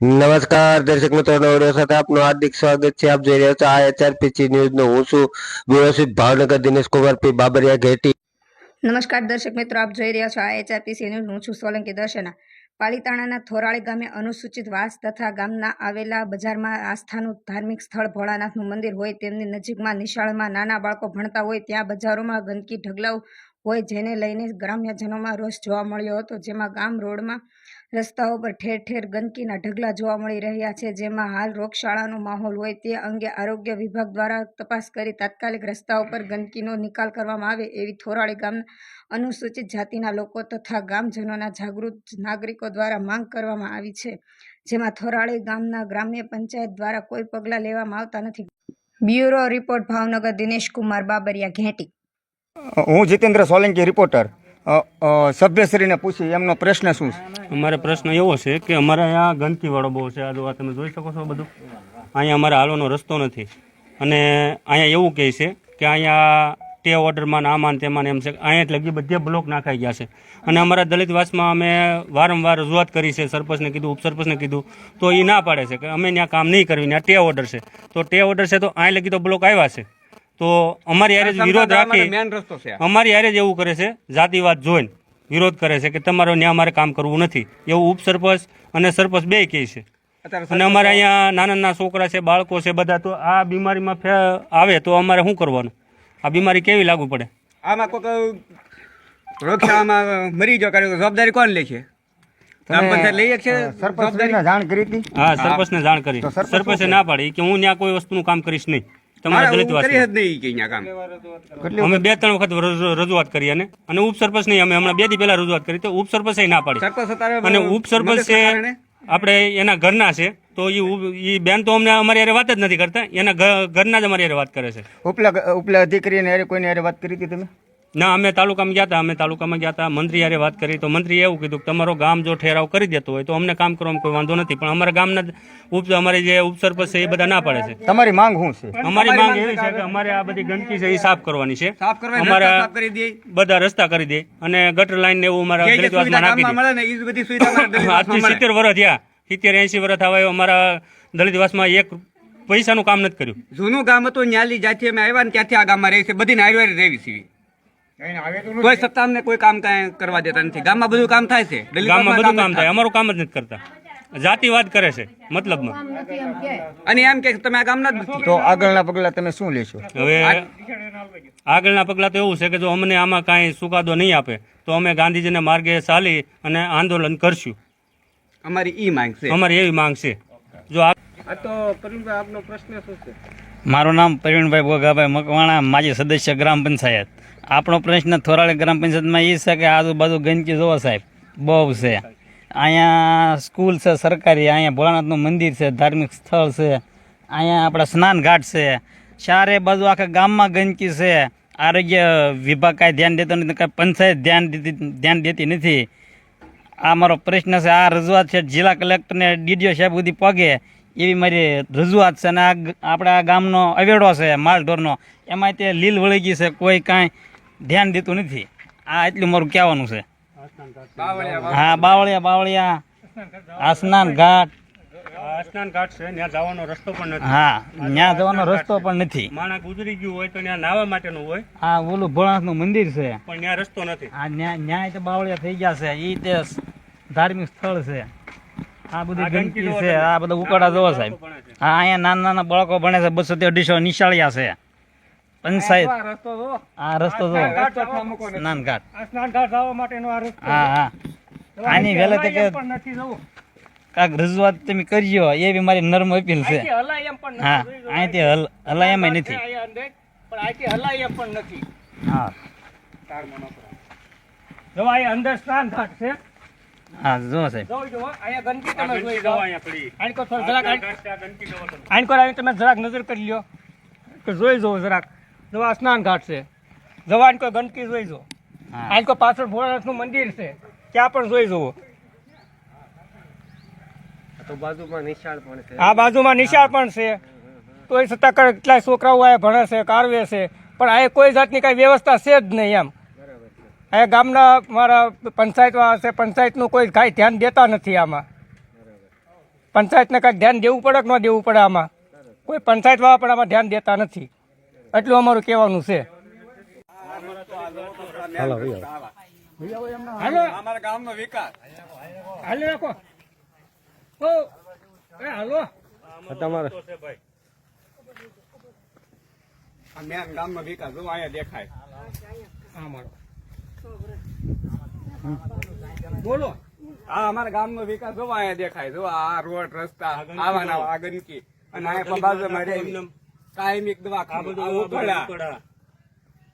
નમસ્કાર દર્શક મિત્રો, વિડીયો સાથે આપનું હાર્દિક સ્વાગત છે. આપ જોઈ રહ્યા છો આ HRPC ન્યૂઝનો. હું છું વ્યવસ્થિત ભાવનગર દિનેશ કુમાર પી બાબરિયા ઘેટી. નમસ્કાર દર્શક મિત્રો, આપ જોઈ રહ્યા છો આ HRPC ન્યૂઝ. હું છું સોલંકી દર્શના. પાલીતાણાના થોરાળી ગામે અનુસૂચિત વાસ તથા ગામના આવેલા બજારમાં આસ્થાનું ધાર્મિક સ્થળ ભોળાનાથનું મંદિર હોય તેમની નજીકમાં નિશાળમાં નાના બાળકો ભણતા હોય ત્યાં બજારોમાં ગંદકી ઢગલાવ હોય જેને લઈને ગ્રામ્યજનોમાં રોષ જોવા મળ્યો હતો. જેમાં ગામ રોડમાં રસ્તાઓ પર ઠેર ઠેર ગંદકીના ઢગલા જોવા મળી રહ્યા છે. જેમાં હાલ રોગશાળાનો માહોલ હોય તે અંગે આરોગ્ય વિભાગ દ્વારા તપાસ કરી તાત્કાલિક રસ્તાઓ પર ગંદકીનો નિકાલ કરવામાં આવે એવી થોરાળી ગામના અનુસૂચિત જાતિના લોકો તથા ગામજનોના જાગૃત નાગરિકો દ્વારા માંગ કરવામાં આવી છે. જેમાં થોરાળી ગામના ગ્રામ્ય પંચાયત દ્વારા કોઈ પગલાં લેવામાં આવતા નથી. Bureau report Bhavnagar, Dinesh Kumar Babariya Gheti. હું જીતેન્દ્ર સોલંકી રિપોર્ટર. સભ્યશ્રીને પૂછી એમનો પ્રશ્ન શું છે? અમારે પ્રશ્ન એવો છે કે અમારે અહીંયા ગંદકીવાળો બહુ છે. આ તમે જોઈ શકો છો બધું. અહીંયા અમારે હાલવાનો રસ્તો નથી અને અહીંયા એવું કહે છે કે અહીંયા તે ઓર્ડરમાં આમાં તેમાં એમ છે. અહીંયા એટલે કે બધે બ્લોક નાખાઈ ગયા છે અને અમારા દલિતવાસમાં અમે વારંવાર રજૂઆત કરી છે. સરપંચને કીધું, ઉપસરપંચને કીધું તો એ ના પાડે છે કે અમે ત્યાં કામ નહીં કરવી. ત્યાં ટે ઓર્ડર છે તો ટે ઓર્ડર છે તો અહીં લગી તો બ્લોક આવ્યા છે. તો અમારી હારે જ વિરોધ રાખી અમારી હારે જ એવું કરે છે, જાતિવાદ જોઈને વિરોધ કરે છે કે તમારો ત્યાં અમારે કામ કરવું નથી એવું ઉપસરપંચ અને સરપંચ બે કહે છે. અને અમારે અહીંયા નાના નાના છોકરા છે, બાળકો છે બધા. તો આ બીમારીમાં આવે તો અમારે શું કરવાનું? આ બીમારી કેવી લાગુ પડે? આમાં કોઈ રોગચાળામાં મરી જાવ કરે જવાબદારી કોણ લે છે? ગ્રામ પંચાયત લઈએ છે. સરપંચને જાણ કરી હતી? હા, સરપંચને જાણ કરી. સરપંચે ના પાડી કે હું ત્યાં કોઈ વસ્તુનું કામ કરીશ નહીં. તમારા દલિત વાસી અમે 2-3 વખત રજૂઆત કરી અને ઉપસરપંચ નહીં, અમે હમણાં 2 દી પહેલા રજૂઆત કરી તો ઉપસરપંચે ના પાડી. અને ઉપસરપંચ છે આપણે એના ઘરના છે તો એ બેન તો અમને અમારી હારે વાત જ નથી કરતા, એના ઘરના જ અમારી હારે વાત કરે છે. ઉપલા અધિકારીને કોઈને હારે વાત કરી હતી તમે? ના, અમે તાલુકામાં ગયા હતા. મંત્રી હારે વાત કરી તો મંત્રીએ એવું કીધું કે તમારો ગામ જો ઠેરાવ કરી દેતો હોય તો અમને કામ કરવામાં કોઈ વાંધો નથી. પણ અમારા ગામના અમારી જે ઉપસરપંચ છે એ બધા ના પાડે છે. તમારી માંગ શું છે? અમારી માંગ એવી છે કે અમારે આ બધી ગંદકી છે એ સાફ કરવાની છે. અમારા બધા રસ્તા કરી દે અને ગટર લાઈન ને એવું અમારા દલિતવાસમાં નાખી દે. આજથી 70 વર્ષ થયા, 70-80 વર્ષ થવા અમારા દલિતવાસમાં એક પૈસાનું કામ નથી કર્યું. જૂનું ગામ હતું, ન્યાલી જાતિ અમે આવ્યા ને ત્યાંથી આ ગામમાં રહી છે, બધી નારીવારી રહેવી છે. કોઈ સત્તા અમને કોઈ કામ કાંઈ કરવા દેતા નથી. ગામમાં બધું કામ થાય છે, ગામમાં બધું કામ થાય, અમારું કામ જ નથી કરતા. જાતિવાદ કરે છે મતલબમાં. અને એમ કે તમે આ ગામના જ નથી. તો આગળના પગલા તમે શું લેશો? હવે આગળના પગલા તો એવું છે કે જો અમને આમાં કાંઈ ચુકાદો નહીં આપે તો અમે ગાંધીજીના માર્ગે ચાલી અને આંદોલન કરશું. અમારી ઈ માંગ છે. અમારી એવી માંગ છે. જો તો પ્રવીણભાઈ, આપનો પ્રશ્ન શું છે? મારું નામ પ્રવીણભાઈ ભોગાભાઈ મકવાણા, માજી સદસ્ય ગ્રામ પંચાયત. આપણો પ્રશ્ન થોરાળી ગ્રામ પંચાયતમાં એ છે કે આજુબાજુ ગંદકી જોવો સાહેબ બહુ છે. અહીંયા સ્કૂલ છે સરકારી, અહીંયા ભોળાનાથનું મંદિર છે, ધાર્મિક સ્થળ છે, અહીંયા આપણા સ્નાન ઘાટ છે, ચારે બાજુ આખા ગામમાં ગંદકી છે. આરોગ્ય વિભાગ કાંઈ ધ્યાન દેતો નથી, કાંઈ પંચાયત ધ્યાન દેતી નથી. આ મારો પ્રશ્ન છે. આ રજૂઆત છે જિલ્લા કલેક્ટરને DDO સાહેબ સુધી પગે એવી મારી રજૂઆત છે. અને આપણા ગામનો અવેડો છે માલઢોરનો, એમાં તે લીલ વળી ગઈ છે, કોઈ કાંઈ ધ્યાન દેતું નથી. આ એટલું મારું કહેવાનું છે. હા, બાવળિયા આ સ્નાન ઘાટ છે, ત્યાં જવાનો રસ્તો પણ નથી. હા, ત્યાં જવાનો રસ્તો પણ નથી. માણસ ગુજરી ગયું હોય તો ત્યાં નાવા માટેનું હોય. હા, ઓલું ભોળાનાથનું મંદિર છે પણ ત્યાં રસ્તો નથી. હા, ન્યાય તો બાવળિયા થઈ ગયા છે. એ તે ધાર્મિક સ્થળ છે. આ બધી ગંદકી છે, આ બધા ઉકાળા જોવો સાહેબ. હા, અહીંયા નાના નાના બાળકો ભણે છે, 200-150 નિશાળિયા છે. પંચાયત આ રસ્તો જો સ્નાન ઘાટ હા હા આની વહેલે તકે કાંક રજૂઆત તમે કરજો એવી મારી નર્મ અપીલ છે. હા, અહીંથી હલાય એમ નથી. હા, અંદર સ્નાન ઘાટ છે. હા, જો સાહેબ તમે જરાક નજર કરી લ્યો કે જોઈ જવો જરાક. જવા સ્નાન ઘાટ છે, જવા કોઈ ગંદકી જોઈ જો. આ કોઈ પાછળ ભોળાનાથનું મંદિર છે ત્યાં પણ જોઈ જવો. આ બાજુમાં નિશાળ પણ છે. તો એ છતાં કેટલાય છોકરાઓ આ ભણે છે, કારવે છે, પણ આ કોઈ જાતની કાંઈ વ્યવસ્થા છે જ નહીં એમ. અહીંયા ગામના મારા પંચાયતમાં છે, પંચાયતનું કોઈ કાંઈ ધ્યાન દેતા નથી આમાં. પંચાયતને કાંઈક ધ્યાન દેવું પડે કે ન દેવું પડે આમાં? કોઈ પંચાયતવાળા પણ આમાં ધ્યાન દેતા નથી. એટલું અમારું કહેવાનું છે. હાલો અમારા ગામનો વિકાસ હાલે રાખો. ઓ એ હાલો તમારે આ મેન ગામનો વિકાસ જો અહીંયા દેખાય. હા મારો બોલો. આ અમારા ગામનો વિકાસ જો અહીંયા દેખાય. જો આ રોડ રસ્તા આવા ના આ ગંદકી અને અહીંયા બાજુમાં રહે કાયમિક દવાખાનું ઉકળા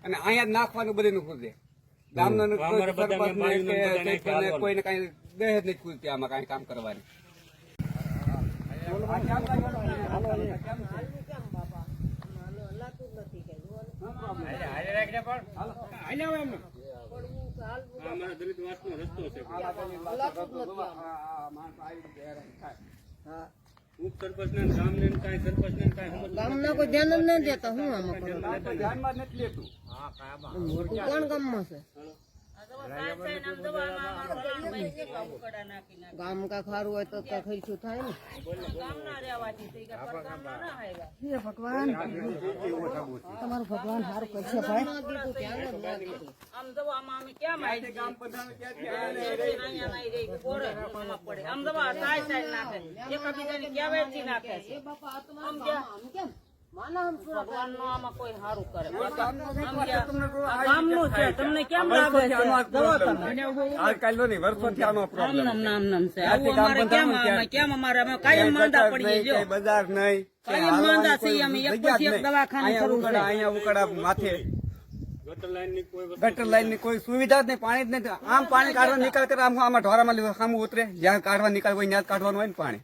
અને અહીંયા જ નાખવાનું બધું ખુદે ગામનો કોઈને કઈ દહેજ નથી ખુલતી આમાં કઈ કામ કરવાની. ગામના કોઈ ધ્યાન જ નહીં દેતા. હું આમાં કરું? ધ્યાનમાં નથી લેતું. મોટું કોણ ગામમાં છે? ગામ કા ખારું હોય તો ખર્ચું થાય ને. હે ભગવાન, તમારું ભગવાન સારું કરશે ભાઈ. આજકાલ નહીં વર્ષોથી આનો પ્રોબ્લેમ બજાર નહીં અહીંયા ઉકળા માથે ગટર લાઈન ની કોઈ સુવિધા જ નહીં. પાણી જ નથી. આમ પાણી કાઢવા નિકાલ કરે આમાં ઢોરામાં સામું ઉતરે. જ્યાં કાઢવા નિકાલ હોય ત્યાં કાઢવાનું હોય ને પાણી.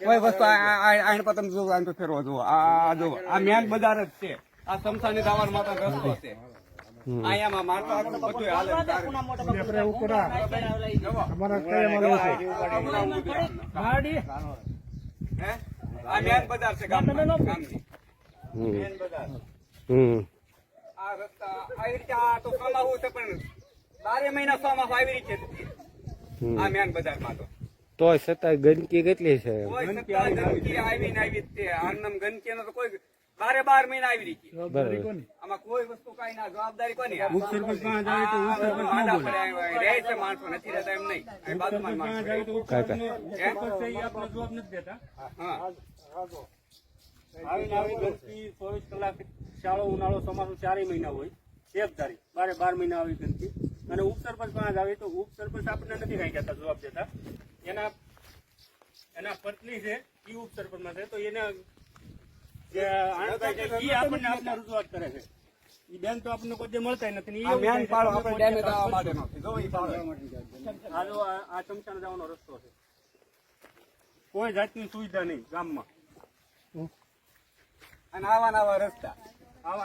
કોઈ વસ્તુ આઈને પર તમે જો આને તો ફેરવો જુઓ. આ જો આ મેન બજાર જ છે. આ સમસાની દાવાન માતા રસ્તો છે. અહીંયામાં મારતા બધું હાલે. આ મેન બજાર છે ગામની. મેન બજાર આ રસ્તા આવી રીતે આ તો કમાવું છે પણ 12 મહિના 6 માસ આવી રીતે આ મેન બજારમાં તોય છતાં ગંદકી કેટલી છે? ગંદકી આવી ને આવી તે આનમ ગંદકી નો તો કોઈ 12 મહિના આવી રહી છે. આમાં કોઈ વસ્તુ કઈ ના જવાબદારી કોની? રહે છે માણસો નથી રહેતા એમ નહીં. બાજુમાં માણસો આવી ગંદકી 24 કલાક શાળો ઉનાળો ચોમાસું 4 મહિના હોય એક ધારી 12 મહિના આવી ગંદકી. અને ઉપસરપંચ પાસે આવે તો ઉપસરપંચ આપણને નથી કઈ કહેતા જવાબ દેતા. એના પત્ની છે એ ઉપસરપંચમાં છે તો એને જે આણંદભાઈ છે એ આપણને રજૂઆત કરે છે. એ બેન તો આપણને કોઈ મળતા નથી. આ ચમચાને જવાનો રસ્તો છે. કોઈ જાતની સુવિધા નહીં ગામમાં. અને આવા રસ્તા અમે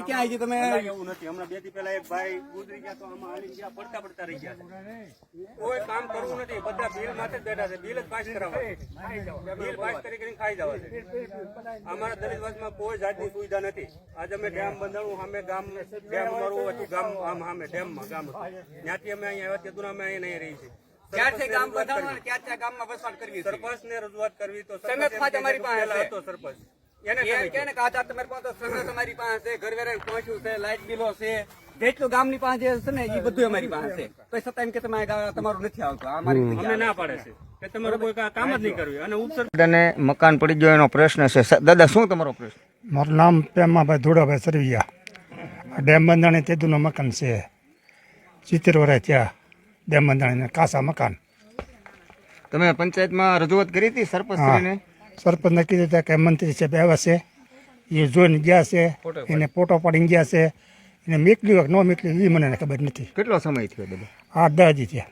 ક્યાં આવી તમે એવું નથી. હમણાં 2 દી પહેલા એક ભાઈ ગુજરી ગયા તો આમાં હાલી ગયા પડતા રહી ગયા. કોઈ કામ કરવું નથી. બધા બિલ માટે જ બેઠા છે. બિલ જ પાસ કરાવવા. બિલ પાસ કરી ખાઈ જવા છે. અમારા દલિતવાસમાં કોઈ જાતની સુવિધા નથી. આજે અમે ડેમ બંધાણું સામે ગામ ડેમ અમારું હતું ગામ આમ સામે ડેમમાં ગામ ત્યાંથી અમે અહીંયા આવ્યા ત્યાં અમે અહીંયા નહીં રહી છીએ. ક્યાંથી ગામ બંધાણું ક્યાં ગામમાં વસવાટ કરવી સરપંચ ને રજૂઆત કરવી તો અમારી પાસે હતો સરપંચ તમારી પાસે ઘર વેરે પહોંચ્યું છે. લાઇટ બિલો છે. જેટલું ગામની પાસે છે ને એ બધું અમારી પાસે છે. તો છતાં એમ કે તમારું નથી આવતું. અમને ના પાડે છે કે તમારું કોઈ કામ જ નહીં કરવું. અને ઉપસરપંચ મકાન પડી ગયો એનો પ્રશ્ન છે. દાદા શું તમારો પ્રશ્ન? મારું નામ પ્રેમાભાઈ ધોડાભાઈ સરવિયા. આ ડેમ બંધાણી તેદુનું મકાન છે. 70 વર્ષ ત્યાં ડેમ બંધાણીને કાસા મકાન. તમે પંચાયતમાં રજૂઆત કરી હતી સરપંચ? સરપંચને કીધું હતા કે મંત્રી સાહેબ આવ્યા છે, એ જોઈને ગયા છે, એને ફોટો પાડીને ગયા છે. એને મોકલ્યું કે ન મોકલ્યું એ મને ખબર નથી. કેટલો સમય થયો દાદા? 8-10 દી થયા.